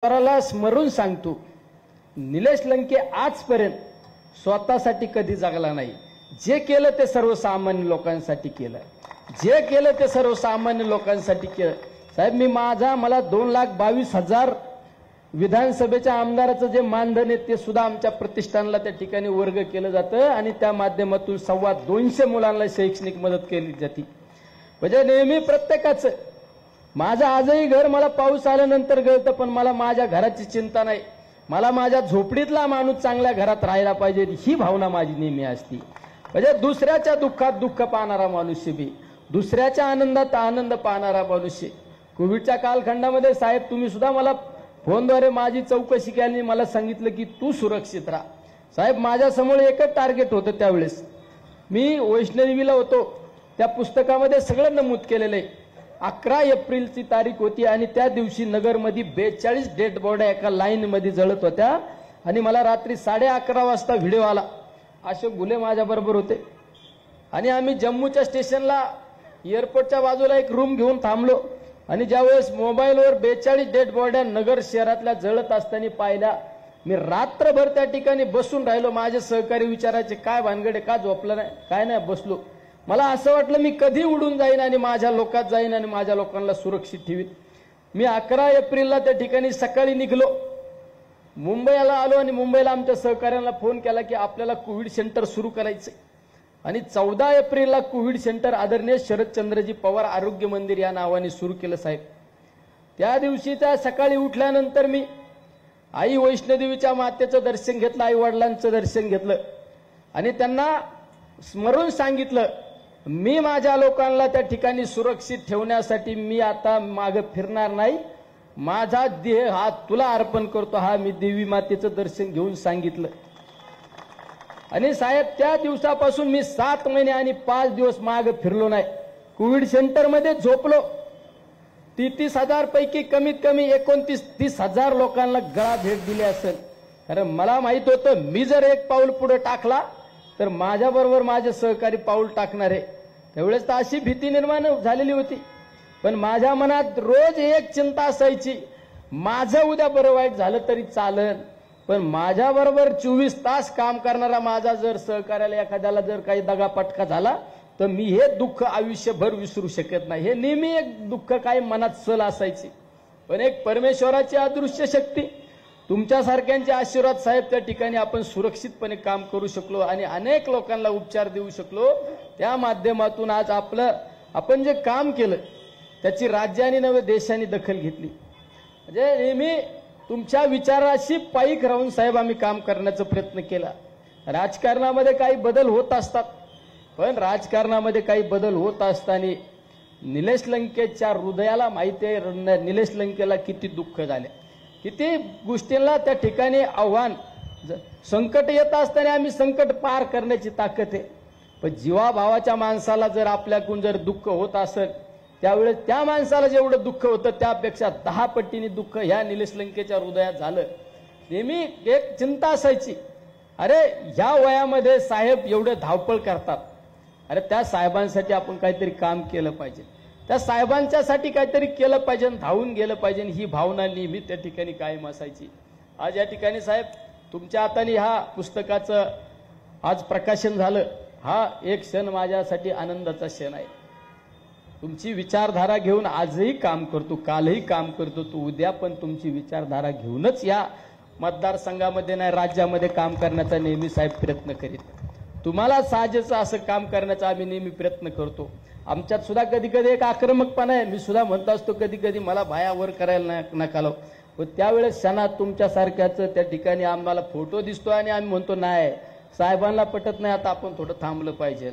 स्वराला स्मरून सांगतो, निलेश लंके आजपर्यंत स्वतःसाठी कधी जगला नाही। जे केलं ते सर्वसामान्य लोकांसाठी केलं, जे केलं ते सर्वसामान्य लोकांसाठी केलं। साहेब, मला 2,22,000 विधानसभेच्या आमदाराचं जे मानधन आहे ते सुद्धा आमच्या प्रतिष्ठानला त्या ठिकाणी वर्ग केलं जातं आणि त्या माध्यमातून 250 मुलांना शैक्षणिक मदत केली जाते। म्हणजे नेहमी प्रत्येकाचं, माझं आजही घर मला पाऊस आल्यानंतर गळतं, पण मला माझ्या घराची चिंता नाही। मला माझ्या झोपडीतला माणूस चांगल्या घरात राहायला पाहिजे ही भावना माझी नेहमी असते। म्हणजे दुसऱ्याच्या दुःखात दुःख पाहणारा मनुष्य बी, दुसऱ्याच्या आनंदात आनंद पाहणारा मनुष्य। कोविडच्या कालखंडामध्ये साहेब तुम्ही सुद्धा मला फोनद्वारे माझी चौकशी केली आणि मला सांगितलं की तू सुरक्षित राहा। साहेब, माझ्यासमोर एकच टार्गेट होतं त्यावेळेस, मी वैष्णोदेवीला होतो, त्या पुस्तकामध्ये सगळं नमूद केलेलं आहे। 11 एप्रिलची तारीख होती आणि त्या दिवशी नगरमध्ये 42 डेड बॉड्या एका लाईन मध्ये जळत होत्या आणि मला रात्री 11:30 वाजता व्हिडिओ आला। अशोक गुले माझ्या बरोबर होते आणि आम्ही जम्मूच्या स्टेशनला एअरपोर्टच्या बाजूला एक रूम घेऊन थांबलो आणि ज्यावेळेस मोबाईलवर 42 डेड बॉड्या नगर शहरातल्या जळत असताना पाहिल्या, मी रात्रभर त्या ठिकाणी बसून राहिलो। माझे सहकारी विचारायचे काय भानगडे, का झोपलं नाही, काय नाही, बसलो। मला असं वाटलं मी कधी उडून जाईन आणि माझ्या लोकात जाईन आणि माझ्या लोकांना सुरक्षित ठेवीन। मी 11 एप्रिलला त्या ठिकाणी सकाळी निघलो, मुंबईला आलो आणि मुंबईला आमच्या सहकाऱ्यांना फोन केला की आपल्याला कोविड सेंटर सुरू करायचंय आणि 14 एप्रिलला कोविड सेंटर आदरणीय शरदचंद्रजी पवार आरोग्य मंदिर या नावाने सुरू केलं। साहेब, त्या दिवशी त्या सकाळी उठल्यानंतर मी आई वैष्णोदेवीच्या मातेचं दर्शन घेतलं, आई वडिलांचं दर्शन घेतलं आणि त्यांना स्मरून सांगितलं, मी माझ्या लोकांना त्या ठिकाणी सुरक्षित ठेवण्यासाठी मी आता मागे फिरणार नाही, माझा देह हा तुला अर्पण करतो, हा मी देवी मातेचं दर्शन घेऊन सांगितलं। आणि साहेब, त्या दिवसापासून मी 7 महिने आणि 5 दिवस मागे फिरलो नाही। कोविड सेंटरमध्ये झोपलो, 33,000 पैकी कमीत कमी 29-30,000 लोकांना गळा भेट दिली असेल। कारण मला माहित होतं मी जर एक पाऊल पुढे टाकला तर माझ्याबरोबर माझे सहकारी पाऊल टाकणार आहे। त्यावेळेस तर अशी भीती निर्माण झालेली होती, पण माझ्या मनात रोज एक चिंता असायची, माझं उद्या बरं वाईट झालं तरी चालेल, पण माझ्याबरोबर 24 तास काम करणारा माझा जर सहकार्याला एखाद्याला जर काही दगापटका झाला तर मी हे दुःख आयुष्यभर विसरू शकत नाही। हे नेहमी एक दुःख काही मनात सल असायची, पण एक परमेश्वराची अदृश्य शक्ती, तुमच्यासारख्यांचे आशीर्वाद साहेब, त्या ठिकाणी आपण सुरक्षितपणे काम करू शकलो आणि अनेक लोकांना उपचार देऊ शकलो। त्या माध्यमातून आज आपण जे काम केलं त्याची राज्याने नव्हे देशाने दखल घेतली। म्हणजे नेहमी तुमच्या विचाराशी पायीक राहून साहेब आम्ही काम करण्याचा प्रयत्न केला। राजकारणामध्ये काही बदल होत असतात, पण राजकारणामध्ये काही बदल होत असताना निलेश लंकेच्या हृदयाला माहिती आहे निलेश लंकेला किती दुःख झाले, किती गोष्टींना त्या ठिकाणी आव्हान, संकट येत असताना आम्ही संकट पार करण्याची ताकद आहे। पण जीवाभावाच्या माणसाला जर आपल्याकडून जर दुःख होत असेल त्यावेळेस त्या माणसाला जेवढं दुःख होतं त्यापेक्षा 10 पटीने दुःख ह्या निलेश लंकेच्या हृदयात झालं। नेहमी एक चिंता असायची, अरे ह्या वयामध्ये साहेब एवढे धावपळ करतात, अरे त्या साहेबांसाठी आपण काहीतरी काम केलं पाहिजे, त्या साहेबांच्यासाठी काहीतरी केलं पाहिजे, धावून गेलं पाहिजे, ही भावना नेहमी त्या ठिकाणी कायम असायची। आज या ठिकाणी साहेब तुमच्या हाताने ह्या पुस्तकाचं आज प्रकाशन झालं, हा एक क्षण माझ्यासाठी आनंदाचा क्षण आहे। तुमची विचारधारा घेऊन आजही काम करतो, कालही काम करतो, तो उद्या पण तुमची विचारधारा घेऊनच या मतदारसंघामध्ये नाही राज्यामध्ये काम करण्याचा नेहमी साहेब प्रयत्न करीत। तुम्हाला साजेचं असं काम करण्याचा आम्ही नेहमी प्रयत्न करतो। आमच्यात सुद्धा कधी कधी एक आक्रमकपणा आहे, मी सुद्धा म्हणतो असतो कधी कधी मला भायावर करायला नका लावू, पण त्यावेळेस क्षणात तुमच्यासारख्याचं त्या ठिकाणी आम्हाला फोटो दिसतो आणि आम्ही म्हणतो नाही साहेबांना पटत नाही, आता आपण थोडं थांबलं पाहिजे।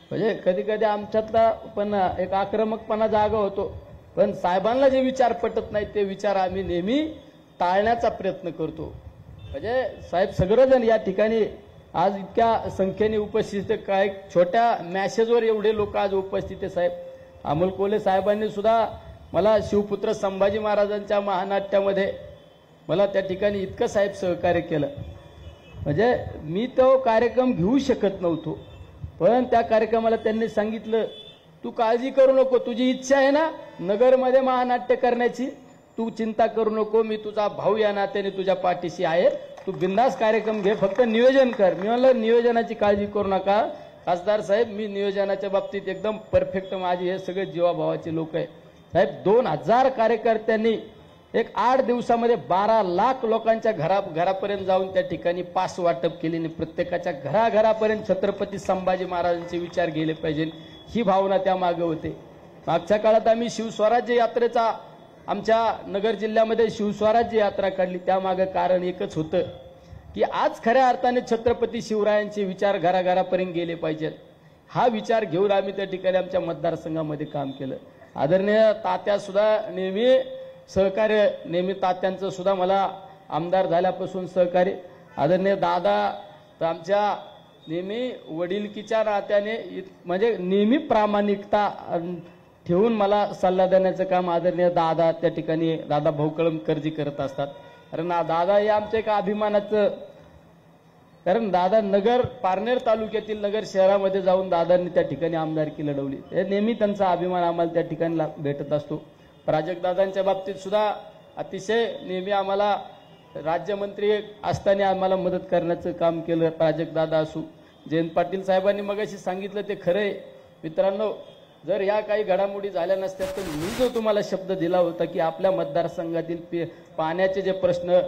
म्हणजे कधी कधी आमच्यातला पण एक आक्रमकपणा जागा होतो, पण साहेबांना जे विचार पटत नाही ते विचार आम्ही नेहमी टाळण्याचा प्रयत्न करतो। म्हणजे साहेब सगळेजण या ठिकाणी आज इतक्या संख्येने उपस्थित, काय छोट्या मॅसेजवर एवढे लोक आज उपस्थित आहे। साहेब अमोल कोल्हे साहेबांनी सुद्धा मला शिवपुत्र संभाजी महाराजांच्या महानाट्यामध्ये मला त्या ठिकाणी इतकं साहेब सहकार्य केलं, म्हणजे मी तो कार्यक्रम घेऊ शकत नव्हतो, पण त्या कार्यक्रमाला त्यांनी सांगितलं तू काळजी करू नको, तुझी इच्छा आहे ना नगरमध्ये महानाट्य करण्याची, तू चिंता करू नको, मी तुझा भाऊ या नात्याने तुझ्या पाठीशी आहे, तू बिंदास कार्यक्रम घे, फक्त नियोजन कर. मी म्हणलं नियोजनाची काळजी करू नका खासदार साहेब, मी नियोजनाच्या बाबतीत एकदम परफेक्ट, माझे हे सगळे जीवाभावाचे लोक आहे साहेब. 2000 कार्यकर्त्यांनी एक 8 दिवसामध्ये 12 लाख लोकांच्या घरापर्यंत जाऊन त्या ठिकाणी पास वाटप केली आणि प्रत्येकाच्या घराघरापर्यंत छत्रपती संभाजी महाराजांचे विचार गेले पाहिजे ही भावना त्या मागे होते. मागच्या काळात आम्ही शिवस्वराज्य यात्रेचा आमच्या नगर जिल्ह्यामध्ये शिवस्वराज्य यात्रा काढली. त्यामागे कारण एकच होतं की आज खऱ्या अर्थाने छत्रपती शिवरायांचे विचार घराघरापर्यंत गेले पाहिजेत. हा विचार घेऊन आम्ही त्या ठिकाणी आमच्या मतदारसंघामध्ये काम केलं. आदरणीय तात्या सुद्धा नेहमी सहकार्य, नेहमी तात्यांचं सुद्धा मला आमदार झाल्यापासून सहकार्य. आदरणीय दादा तर आमच्या नेहमी वडिलकीच्या नात्याने म्हणजे नेहमी प्रामाणिकता ठेवून मला सल्ला देण्याचं काम आदरणीय दादा त्या ठिकाणी दादा भाऊ कळमकरजी करत असतात. कारण दादा हे आमचं एक अभिमानाचं, कारण दादा नगर पारनेर तालुक्यातील नगर शहरामध्ये जाऊन दादांनी त्या ठिकाणी आमदारकी लढवली. ते नेहमी त्यांचा अभिमान आम्हाला त्या ठिकाणी भेटत असतो. प्राजक्तदादांच्या बाबतीत सुद्धा अतिशय नेहमी आम्हाला राज्यमंत्री असताना आम्हाला मदत करण्याचं काम केलं. प्राजक्तदादा असू, जयंत पाटील साहेबांनी मगाशी सांगितलं ते खरं आहे मित्रांनो. जर ह्या काही घडामोडी झाल्या नसत्या तर मी जो तुम्हाला शब्द दिला होता की आपल्या मतदारसंघातील पाण्याचे जे प्रश्न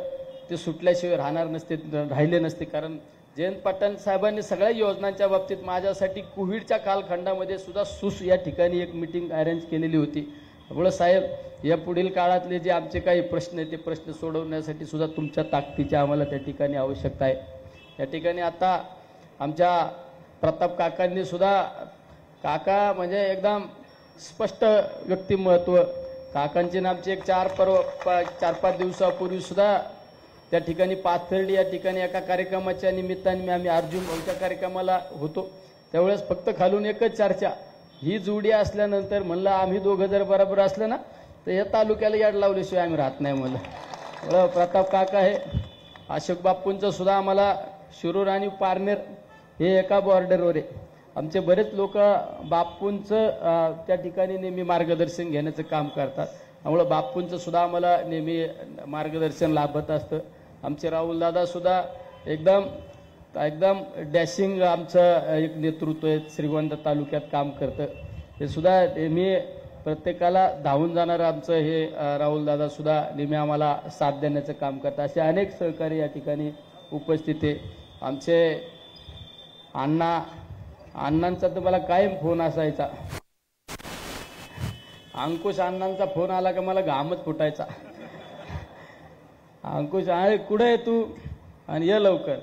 ते सुटल्याशिवाय राहिले नसते. कारण जयंत पाटील साहेबांनी सगळ्या योजनांच्या बाबतीत माझ्यासाठी कोविडच्या कालखंडामध्ये सुद्धा सुस या ठिकाणी एक मीटिंग अरेंज केलेली होती. त्यामुळे साहेब, या पुढील काळातले जे आमचे काही प्रश्न आहेत ते प्रश्न सोडवण्यासाठी सुद्धा तुमच्या ताकदीची आम्हाला त्या ठिकाणी आवश्यकता आहे. या ठिकाणी आता आमच्या प्रताप काकांनी सुद्धा, काका म्हणजे एकदम स्पष्ट व्यक्तिमत्व, काकांची नामची एक 4-5 दिवसापूर्वी सुद्धा त्या ठिकाणी पाथर्डी या ठिकाणी एका कार्यक्रमाच्या निमित्ताने आम्ही अर्जुन भाऊच्या कार्यक्रमाला होतो. त्यावेळेस फक्त खालून एकच चर्चा, ही जोडी असल्यानंतर म्हणलं आम्ही दोघं जर बरोबर असलं ना तर या तालुक्याला याड लावल्याशिवाय आम्ही राहत नाही. म्हणलं प्रताप काका हे अशोक बापूंचं सुद्धा आम्हाला शिरूर आणि पारनेर हे एका बॉर्डरवर आहे. आमचे बरेच लोक बापूंचं त्या ठिकाणी नेहमी मार्गदर्शन घेण्याचं काम करतात. त्यामुळे बापूंचं सुद्धा आम्हाला नेहमी मार्गदर्शन लाभत असतं. आमचे राहुल दादा सुद्धा एकदम डॅशिंग आमचं एक नेतृत्व आहे, श्रीगोंदा तालुक्यात काम करतं. हे सुद्धा नेहमी प्रत्येकाला धावून जाणारं आमचं हे राहुल दादा सुद्धा नेहमी आम्हाला साथ देण्याचं काम करतात. असे अनेक सहकारी या ठिकाणी उपस्थित आहे. आमचे अण्णांचा तर मला कायम फोन असायचा. अंकुश अण्णांचा फोन आला का मला घामच फुटायचा. अंकुश आहे कुठे आहे तू आणि ये लवकर.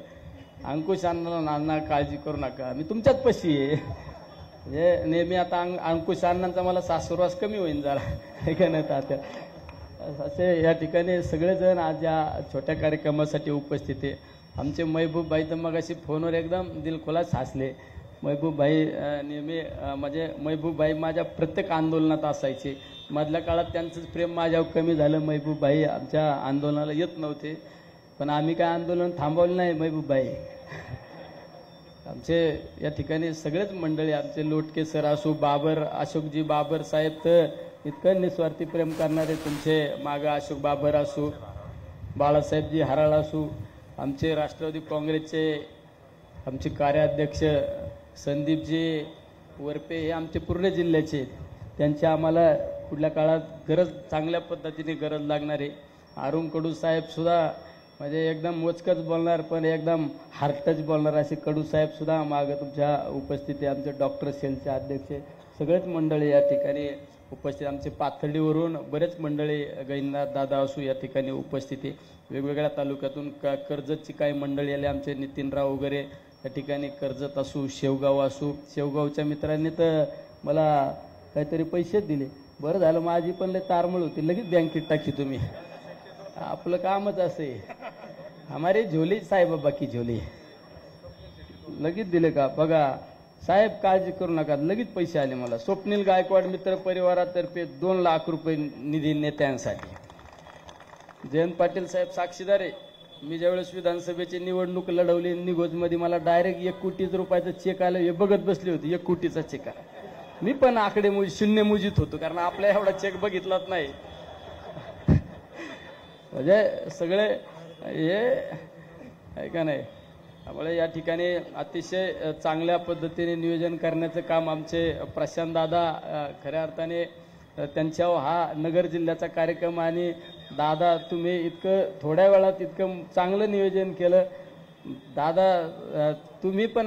अंकुश अण्णा काळजी करू नका, मी तुमच्याच पशी आहे. म्हणजे नेहमी आता अंकुश अण्णांचा मला सासुरवास कमी होईल जरा का नाही तात्या. असे या ठिकाणी सगळेजण आज या छोट्या कार्यक्रमासाठी उपस्थित आहे. आमचे महबूब भाई तर मग अशी फोनवर एकदम दिलखुलास हसले. महबूब भाई नेहमी म्हणजे महबूब भाई माझ्या प्रत्येक आंदोलनात असायचे. मधल्या काळात त्यांचं प्रेम माझ्यावर कमी झालं. महबूब भाई आमच्या आंदोलनाला येत नव्हते, पण आम्ही काय आंदोलन थांबवलं नाही. महबूब भाई आमचे या ठिकाणी सगळेच मंडळी, आमचे लोटके सर असू, बाबर अशोकजी बाबर साहेब तर इतकं निस्वार्थी प्रेम करणारे तुमचे मागं अशोक बाबर असू, बाळासाहेबजी हराळ असू, आमचे राष्ट्रवादी काँग्रेसचे आमचे कार्याध्यक्ष संदीपजी वरपे हे आमचे पूर्ण जिल्ह्याचे, त्यांची आम्हाला पुढल्या काळात गरज, चांगल्या पद्धतीने गरज लागणार आहे. अरुण कडू साहेब सुद्धा म्हणजे एकदम मोजकच बोलणार पण एकदम हार्टच बोलणार असे कडू साहेब सुद्धा मागं तुमच्या उपस्थिती. आमचे डॉक्टर सेलचे अध्यक्ष सगळेच मंडळी या ठिकाणी उपस्थित. आमचे पाथर्डीवरून बरेच मंडळी, गैनाथ दादा असू या ठिकाणी उपस्थिती. वेगवेगळ्या तालुक्यातून कर्जतची काही मंडळी आले, आमचे नितीनराव वगैरे या ठिकाणी, कर्जत असू, शेवगाव असू. शेवगावच्या मित्रांनी तर मला काहीतरी पैसेच दिले. बरं झालं, माझी पण लय तारमळ होती, लगेच बँकेत टाकी तुम्ही. आपलं कामच असे, हमारे झोली साहेबाबा की झोली, लगेच दिले का बघा साहेब, काळजी करू नका, लगेच पैसे आले मला. स्वप्नील गायकवाड मित्र परिवारातर्फे 2 लाख रुपये निधी नेत्यांसाठी. जयंत पाटील साहेब साक्षीदार आहे. मी ज्यावेळेस विधानसभेची निवडणूक लढवली निगोजमध्ये, मला डायरेक्ट 1 कोटी रुपयाचा चेक आला. हे बघत बसले होते 1 कोटीचा चेक आला. मी पण आकडे शून्य मुजीत होतो, कारण आपल्या एवढा चेक बघितलाच नाही. म्हणजे सगळे हे आहे का नाही. त्यामुळे या ठिकाणी अतिशय चांगल्या पद्धतीने नियोजन करण्याचं काम आमचे प्रशांत दादा खऱ्या अर्थाने त्यांच्यावर हा नगर जिल्ह्याचा कार्यक्रम आणि दादा तुम्ही इतकं थोड्या वेळात इतकं चांगलं नियोजन केलं. दादा तुम्ही पण